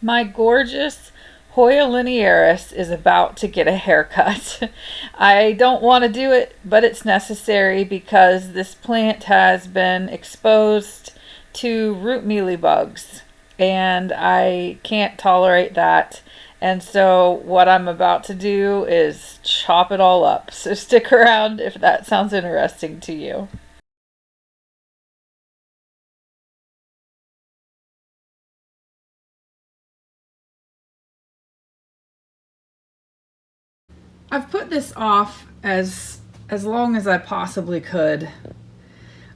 My gorgeous Hoya Linearis is about to get a haircut. I don't want to do it, but it's necessary because this plant has been exposed to root mealy bugs and I can't tolerate that. And so what I'm about to do is chop it all up. So stick around if that sounds interesting to you. I've put this off as long as I possibly could.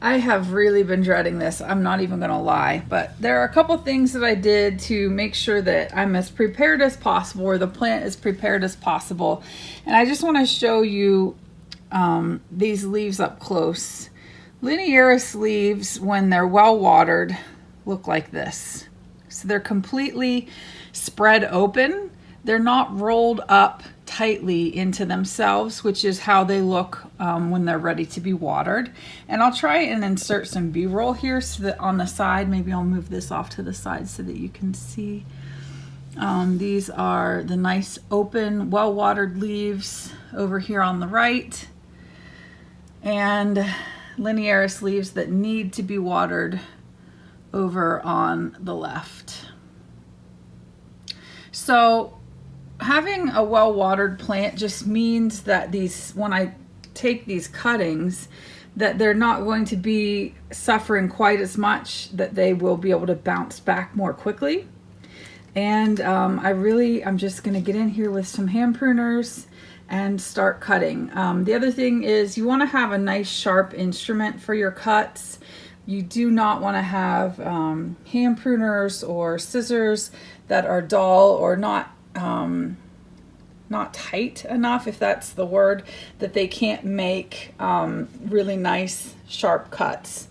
I have really been dreading this. I'm not even going to lie, but there are a couple things that I did to make sure that I'm as prepared as possible, or the plant is prepared as possible. And I just want to show you these leaves up close. Linearis leaves, when they're well watered, look like this. So they're completely spread open. They're not rolled up tightly into themselves, which is how they look when they're ready to be watered. And I'll try and insert some B-roll here so that on the side, maybe I'll move this off to the side so that you can see. These are the nice open, well-watered leaves over here on the right, and Linearis leaves that need to be watered over on the left. So having a well-watered plant just means that when I take these cuttings, that they're not going to be suffering quite as much, that they will be able to bounce back more quickly. And I'm just going to get in here with some hand pruners and start cutting. The other thing is you want to have a nice sharp instrument for your cuts. You do not want to have hand pruners or scissors that are dull or not tight enough, if that's the word, that they can't make really nice sharp cuts.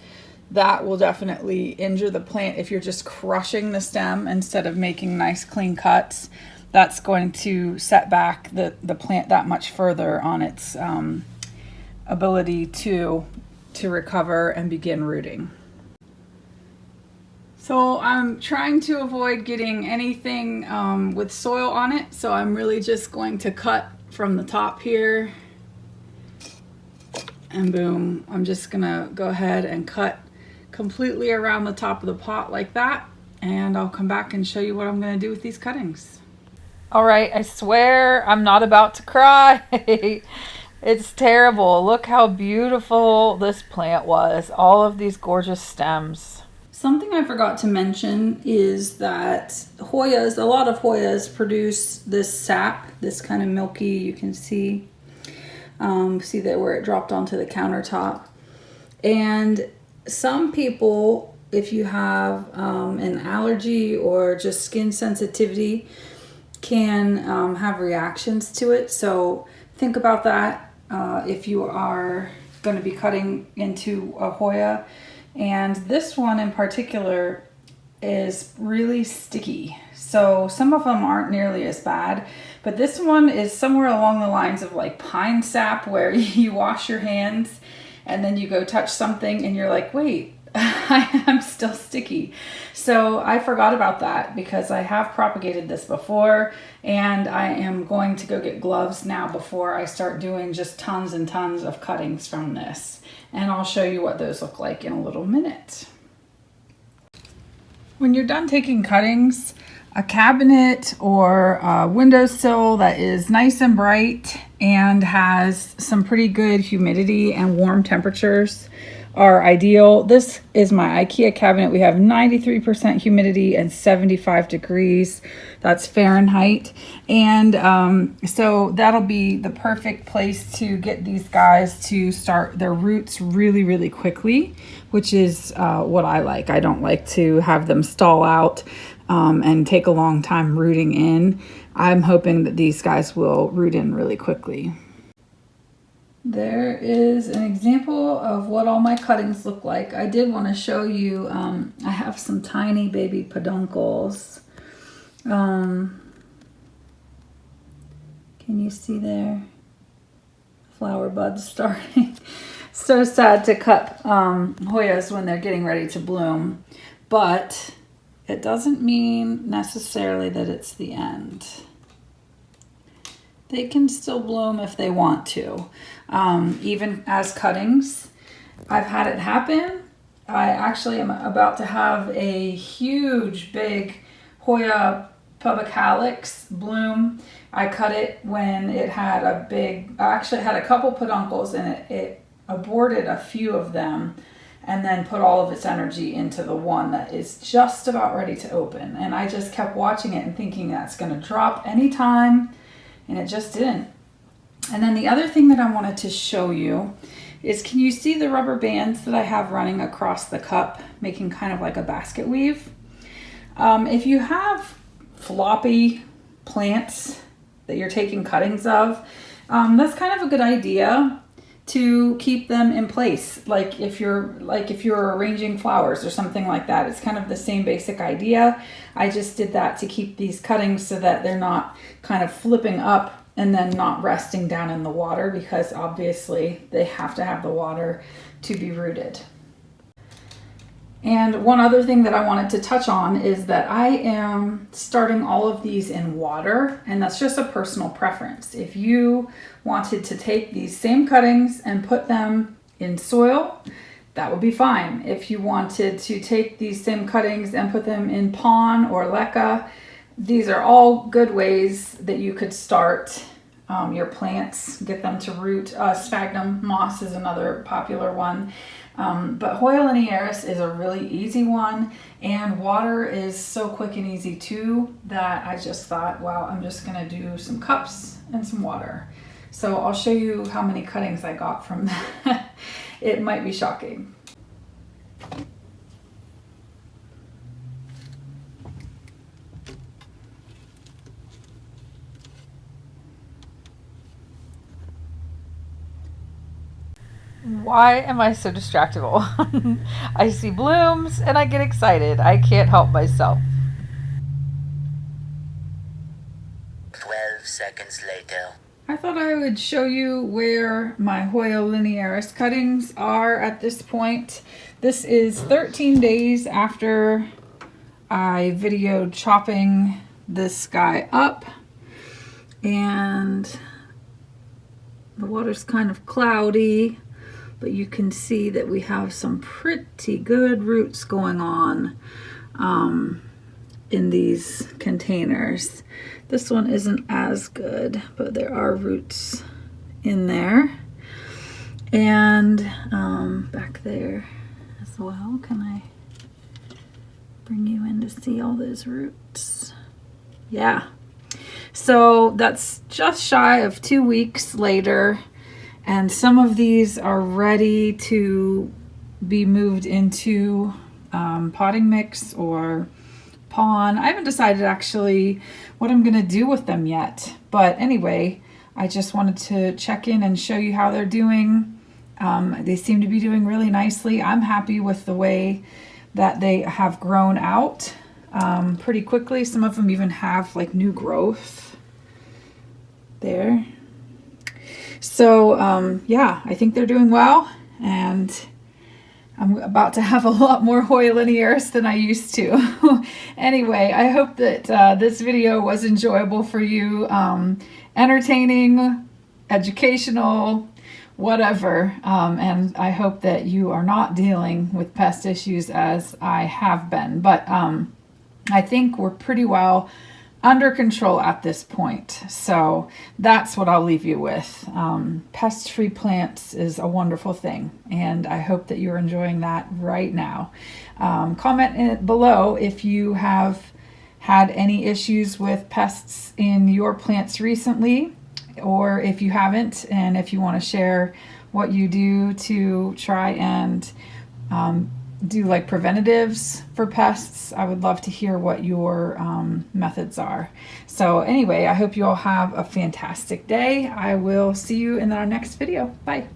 That will definitely injure the plant if you're just crushing the stem instead of making nice clean cuts. That's going to set back the plant that much further on its ability to recover and begin rooting. So I'm trying to avoid getting anything with soil on it, so I'm really just going to cut from the top here, and boom, I'm just gonna go ahead and cut completely around the top of the pot like that, and I'll come back and show you what I'm gonna do with these cuttings. All right, I swear I'm not about to cry. It's terrible. Look how beautiful this plant was. All of these gorgeous stems. Something I forgot to mention is that a lot of Hoyas produce this sap, this kind of milky, you can see that where it dropped onto the countertop. And some people, if you have an allergy or just skin sensitivity, can have reactions to it. So think about that if you are going to be cutting into a Hoya. And this one in particular is really sticky. So some of them aren't nearly as bad, but this one is somewhere along the lines of like pine sap, where you wash your hands and then you go touch something and you're like, wait, I am still sticky. So I forgot about that because I have propagated this before, and I am going to go get gloves now before I start doing just tons and tons of cuttings from this. And I'll show you what those look like in a little minute. When you're done taking cuttings, a cabinet or a windowsill that is nice and bright and has some pretty good humidity and warm temperatures are ideal. This is my IKEA cabinet. We have 93% humidity and 75 degrees. That's Fahrenheit. And so that'll be the perfect place to get these guys to start their roots really, really quickly, which is what I like. I don't like to have them stall out and take a long time rooting in. I'm hoping that these guys will root in really quickly. There is an example of what all my cuttings look like. I did want to show you, I have some tiny baby peduncles. Can you see there? Flower buds starting. So sad to cut Hoyas when they're getting ready to bloom. But it doesn't mean necessarily that it's the end. They can still bloom if they want to. Even as cuttings, I've had it happen. I actually am about to have a huge, big Hoya publicalis bloom. I cut it when it had a big, I actually had a couple peduncles, and it aborted a few of them and then put all of its energy into the one that is just about ready to open. And I just kept watching it and thinking that's going to drop anytime, and it just didn't. And then the other thing that I wanted to show you is, can you see the rubber bands that I have running across the cup, making kind of like a basket weave? If you have floppy plants that you're taking cuttings of, that's kind of a good idea to keep them in place. Like if you're arranging flowers or something like that, it's kind of the same basic idea. I just did that to keep these cuttings so that they're not kind of flipping up and then not resting down in the water, because obviously they have to have the water to be rooted. And one other thing that I wanted to touch on is that I am starting all of these in water, and that's just a personal preference. If you wanted to take these same cuttings and put them in soil, that would be fine. If you wanted to take these same cuttings and put them in pon or leca, these are all good ways that you could start your plants, get them to root. Sphagnum moss is another popular one. But Hoya Linearis is a really easy one, and water is so quick and easy too that I just thought, wow, I'm just gonna do some cups and some water. So I'll show you how many cuttings I got from that. It might be shocking. Why am I so distractible? I see blooms and I get excited. I can't help myself. 12 seconds later. I thought I would show you where my Hoya Linearis cuttings are at this point. This is 13 days after I videoed chopping this guy up, and the water's kind of cloudy, but you can see that we have some pretty good roots going on in these containers. This one isn't as good, but there are roots in there. And back there as well. Can I bring you in to see all those roots? Yeah. So that's just shy of 2 weeks later, and some of these are ready to be moved into potting mix or pon. I haven't decided actually what I'm gonna do with them yet, but anyway, I just wanted to check in and show you how they're doing. They seem to be doing really nicely. I'm happy with the way that they have grown out pretty quickly. Some of them even have like new growth there. So yeah, I think they're doing well, and I'm about to have a lot more Hoya Linearis than I used to. Anyway, I hope that this video was enjoyable for you, entertaining, educational, whatever. And I hope that you are not dealing with pest issues as I have been. But I think we're pretty well under control at this point. So that's what I'll leave you with. Pest-free plants is a wonderful thing, and I hope that you're enjoying that right now. Comment below if you have had any issues with pests in your plants recently, or if you haven't, and if you want to share what you do to try and do like preventatives for pests. I would love to hear what your methods are. So anyway, I hope you all have a fantastic day. I will see you in our next video. Bye.